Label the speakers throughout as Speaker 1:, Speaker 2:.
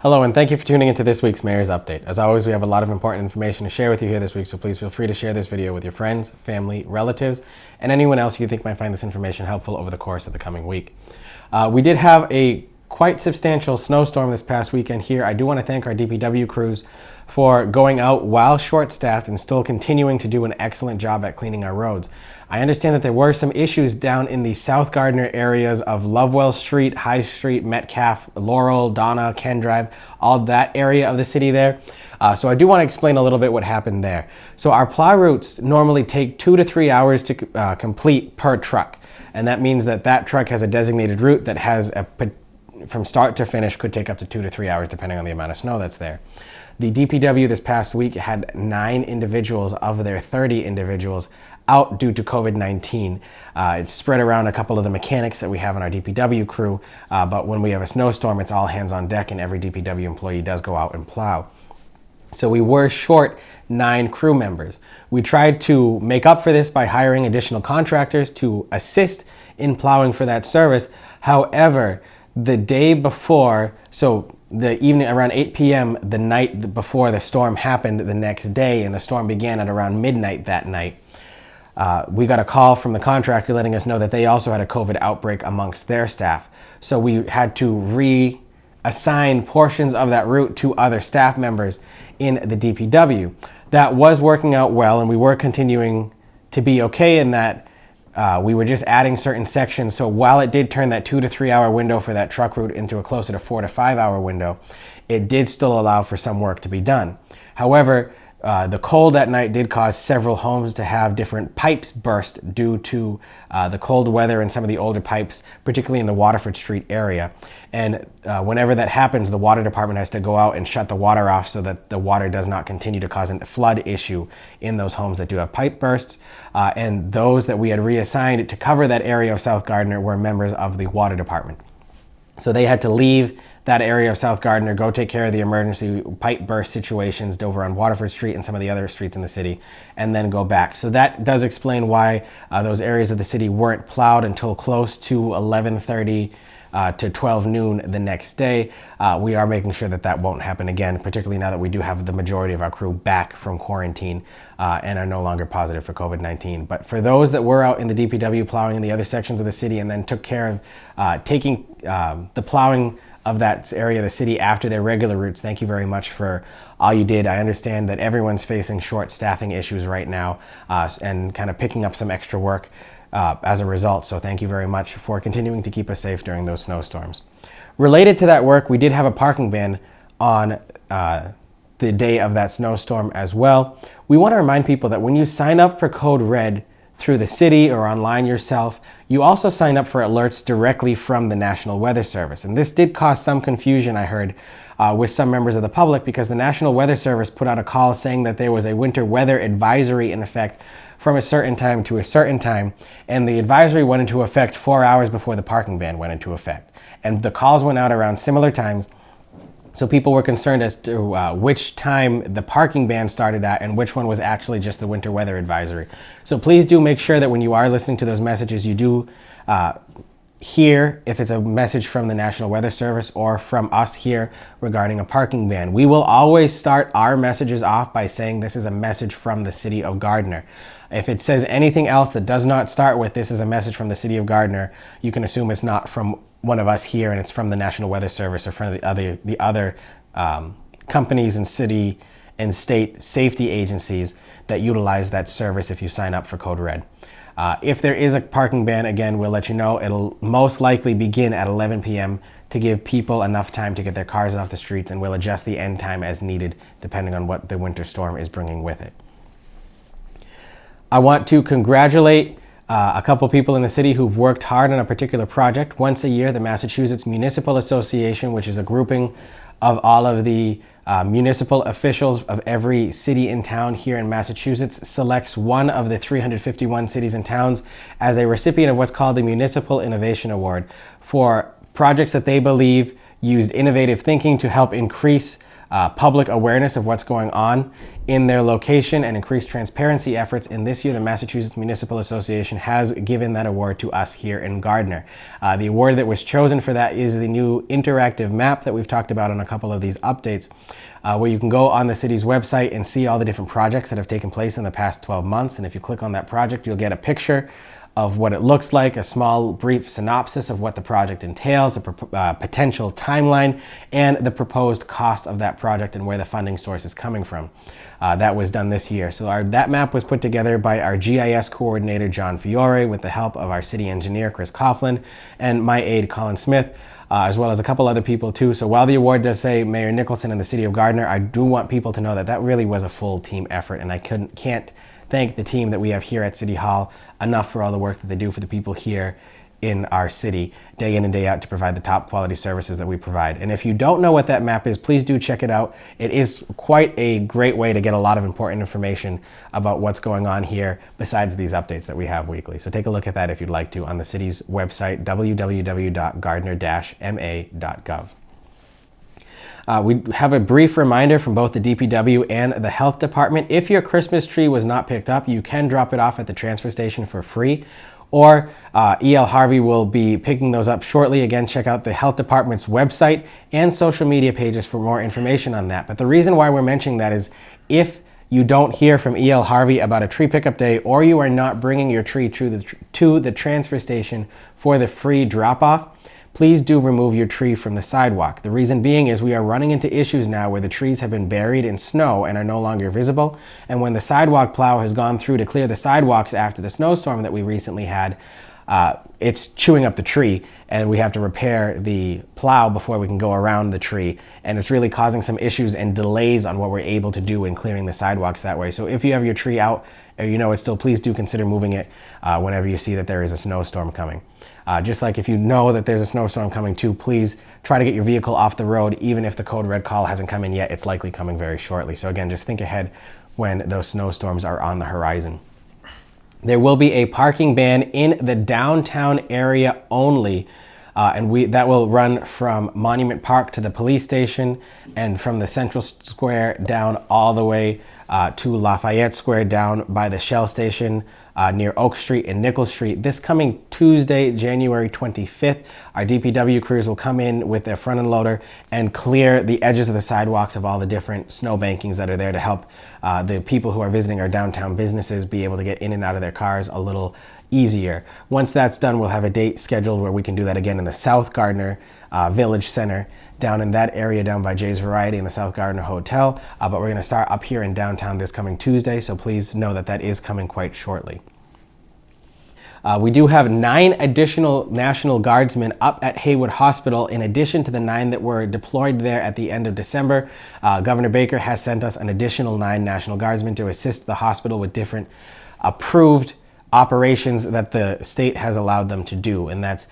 Speaker 1: Hello, and thank you for tuning into this week's Mayor's Update. As always, we have a lot of important information to share with you here this week, so please feel free to share this video with your friends, family, relatives, and anyone else you think might find this information helpful over the course of the coming week. We did have a quite substantial snowstorm this past weekend here. I do want to thank our DPW crews for going out while short-staffed and still continuing to do an excellent job at cleaning our roads. I understand that there were some issues down in the South Gardner areas of Lovewell Street, High Street, Metcalf, Laurel, Donna, Ken Drive, all that area of the city there. So I do want to explain a little bit what happened there. So our plow routes normally take 2 to 3 hours to complete per truck. And that means that that truck has a designated route that has from start to finish could take up to 2 to 3 hours depending on the amount of snow that's there. The DPW this past week had 9 individuals of their 30 individuals out due to COVID-19. It's spread around a couple of the mechanics that we have in our DPW crew, but when we have a snowstorm, it's all hands on deck and every DPW employee does go out and plow. So we were short 9 crew members. We tried to make up for this by hiring additional contractors to assist in plowing for that service. However, the day before, so the evening around 8 p.m. the night before the storm happened the next day, and the storm began at around midnight that night, we got a call from the contractor letting us know that they also had a COVID outbreak amongst their staff. So we had to reassign portions of that route to other staff members in the DPW. That was working out well, and we were continuing to be okay in that. We were just adding certain sections, so while it did turn that 2 to 3 hour window for that truck route into a closer to 4 to 5 hour window, it did still allow for some work to be done. However, the cold that night did cause several homes to have different pipes burst due to the cold weather and some of the older pipes, particularly in the Waterford Street area. And whenever that happens, the water department has to go out and shut the water off so that the water does not continue to cause a flood issue in those homes that do have pipe bursts. And those that we had reassigned to cover that area of South Gardner were members of the water department. So they had to leave that area of South Gardner, go take care of the emergency pipe burst situations over on Waterford Street and some of the other streets in the city, and then go back. So that does explain why those areas of the city weren't plowed until close to 11:30 to 12 noon the next day. We are making sure that that won't happen again, particularly now that we do have the majority of our crew back from quarantine and are no longer positive for COVID-19. But for those that were out in the DPW plowing in the other sections of the city and then took care of taking the plowing of that area of the city after their regular routes, thank you very much for all you did. I understand that everyone's facing short staffing issues right now and kind of picking up some extra work as a result. So thank you very much for continuing to keep us safe during those snowstorms. Related to that work, we did have a parking ban on the day of that snowstorm as well. We want to remind people that when you sign up for Code Red through the city or online yourself, you also sign up for alerts directly from the National Weather Service. And this did cause some confusion, I heard, with some members of the public, because the National Weather Service put out a call saying that there was a winter weather advisory in effect from a certain time to a certain time, and the advisory went into effect 4 hours before the parking ban went into effect. And the calls went out around similar times, so people were concerned as to which time the parking ban started at and which one was actually just the winter weather advisory. So please do make sure that when you are listening to those messages, you do hear if it's a message from the National Weather Service or from us here regarding a parking ban. We will always start our messages off by saying this is a message from the city of Gardner. If it says anything else that does not start with this is a message from the city of Gardner, you can assume it's not from one of us here and it's from the National Weather Service or from the other companies and city and state safety agencies that utilize that service if you sign up for Code Red. If there is a parking ban, again, we'll let you know. It'll most likely begin at 11 p.m. to give people enough time to get their cars off the streets, and we'll adjust the end time as needed depending on what the winter storm is bringing with it. I want to congratulate a couple people in the city who've worked hard on a particular project. Once a year, the Massachusetts Municipal Association, which is a grouping of all of the municipal officials of every city and town here in Massachusetts, selects one of the 351 cities and towns as a recipient of what's called the Municipal Innovation Award for projects that they believe used innovative thinking to help increase public awareness of what's going on in their location and increased transparency efforts. And this year, the Massachusetts Municipal Association has given that award to us here in Gardner. The award that was chosen for that is the new interactive map that we've talked about on a couple of these updates, where you can go on the city's website and see all the different projects that have taken place in the past 12 months. And if you click on that project, you'll get a picture of what it looks like, a small brief synopsis of what the project entails, a potential timeline, and the proposed cost of that project and where the funding source is coming from. That was done this year. So that map was put together by our GIS coordinator, John Fiore, with the help of our city engineer, Chris Coughlin, and my aide, Colin Smith, as well as a couple other people too. So while the award does say Mayor Nicholson and the City of Gardner, I do want people to know that that really was a full team effort, and I can't thank the team that we have here at City Hall enough for all the work that they do for the people here in our city, day in and day out, to provide the top quality services that we provide. And if you don't know what that map is, please do check it out. It is quite a great way to get a lot of important information about what's going on here besides these updates that we have weekly. So take a look at that if you'd like to on the city's website, www.gardner-ma.gov. We have a brief reminder from both the DPW and the health department. If your Christmas tree was not picked up, you can drop it off at the transfer station for free, or E.L. Harvey will be picking those up shortly. Again, check out the health department's website and social media pages for more information on that. But the reason why we're mentioning that is if you don't hear from E.L. Harvey about a tree pickup day, or you are not bringing your tree to the transfer station for the free drop-off, please do remove your tree from the sidewalk. The reason being is we are running into issues now where the trees have been buried in snow and are no longer visible. And when the sidewalk plow has gone through to clear the sidewalks after the snowstorm that we recently had, it's chewing up the tree, and we have to repair the plow before we can go around the tree. And it's really causing some issues and delays on what we're able to do in clearing the sidewalks that way. So if you have your tree out, or you know it still, please do consider moving it whenever you see that there is a snowstorm coming. Just like if you know that there's a snowstorm coming too, please try to get your vehicle off the road. Even if the code red call hasn't come in yet, it's likely coming very shortly. So again, just think ahead when those snowstorms are on the horizon. There will be a parking ban in the downtown area only, and that will run from Monument Park to the police station, and from the Central Square down all the way to Lafayette Square, down by the Shell station, near Oak Street and Nicholson Street. This coming Tuesday, January 25th, our DPW crews will come in with their front end loader and clear the edges of the sidewalks of all the different snow bankings that are there to help the people who are visiting our downtown businesses be able to get in and out of their cars a little easier. Once that's done, we'll have a date scheduled where we can do that again in the South Gardner Village Center, down in that area down by Jay's Variety in the South Gardner Hotel. But we're going to start up here in downtown this coming Tuesday, so please know that that is coming quite shortly. We do have 9 additional National Guardsmen up at Haywood Hospital, in addition to the 9 that were deployed there at the end of December. Governor Baker has sent us an additional 9 National Guardsmen to assist the hospital with different approved operations that the state has allowed them to do, and that's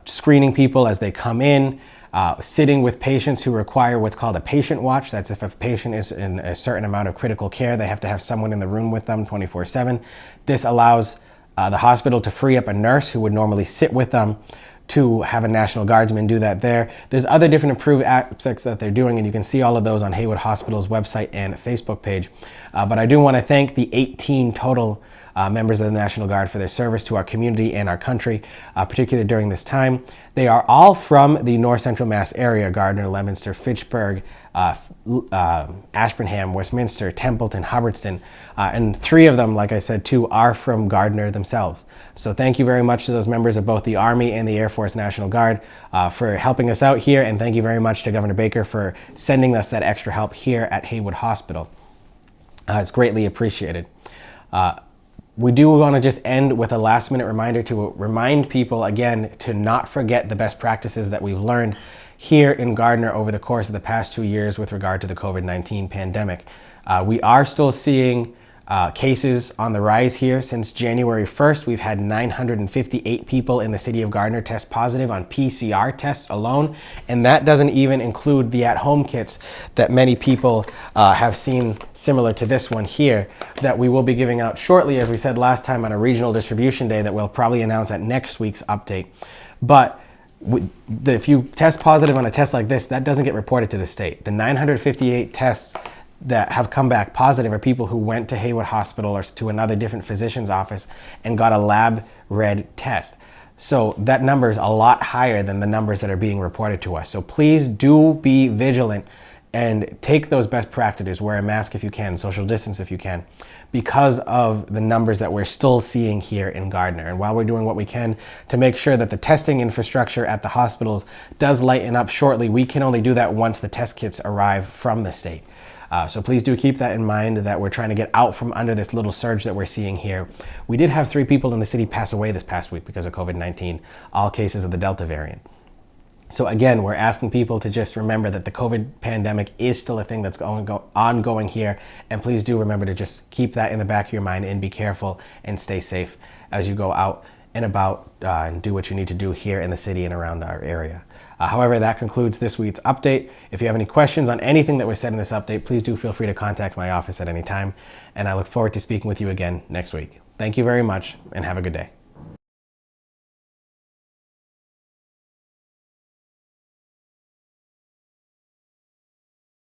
Speaker 1: screening people as they come in, sitting with patients who require what's called a patient watch. That's if a patient is in a certain amount of critical care, they have to have someone in the room with them 24/7. This allows the hospital to free up a nurse who would normally sit with them to have a National Guardsman do that there. There's other different approved aspects that they're doing, and you can see all of those on Haywood Hospital's website and Facebook page. But I do want to thank the 18 total members of the National Guard for their service to our community and our country, particularly during this time. They are all from the North Central Mass area: Gardner, Leominster, Fitchburg, Ashburnham, Westminster, Templeton, Hubbardston, and 3 of them, like I said, too, are from Gardner themselves. So thank you very much to those members of both the Army and the Air Force National Guard for helping us out here, and thank you very much to Governor Baker for sending us that extra help here at Haywood Hospital. It's greatly appreciated. We do want to just end with a last minute reminder to remind people again to not forget the best practices that we've learned here in Gardner over the course of the past 2 years with regard to the COVID-19 pandemic. We are still seeing cases on the rise here. Since January 1st, we've had 958 people in the city of Gardner test positive on PCR tests alone, and that doesn't even include the at-home kits that many people have seen, similar to this one here, that we will be giving out shortly, as we said last time, on a regional distribution day that we'll probably announce at next week's update. But If you test positive on a test like this, that doesn't get reported to the state. The 958 tests that have come back positive are people who went to Haywood Hospital or to another different physician's office and got a lab-read test. So that number is a lot higher than the numbers that are being reported to us. So please do be vigilant and take those best practices. Wear a mask if you can, social distance if you can, because of the numbers that we're still seeing here in Gardner. And while we're doing what we can to make sure that the testing infrastructure at the hospitals does lighten up shortly, we can only do that once the test kits arrive from the state. So please do keep that in mind, that we're trying to get out from under this little surge that we're seeing here. We did have 3 people in the city pass away this past week because of COVID-19, all cases of the Delta variant. So again, we're asking people to just remember that the COVID pandemic is still a thing that's ongoing here. And please do remember to just keep that in the back of your mind and be careful and stay safe as you go out and about and do what you need to do here in the city and around our area. However, that concludes this week's update. If you have any questions on anything that was said in this update, please do feel free to contact my office at any time. And I look forward to speaking with you again next week. Thank you very much and have a good day.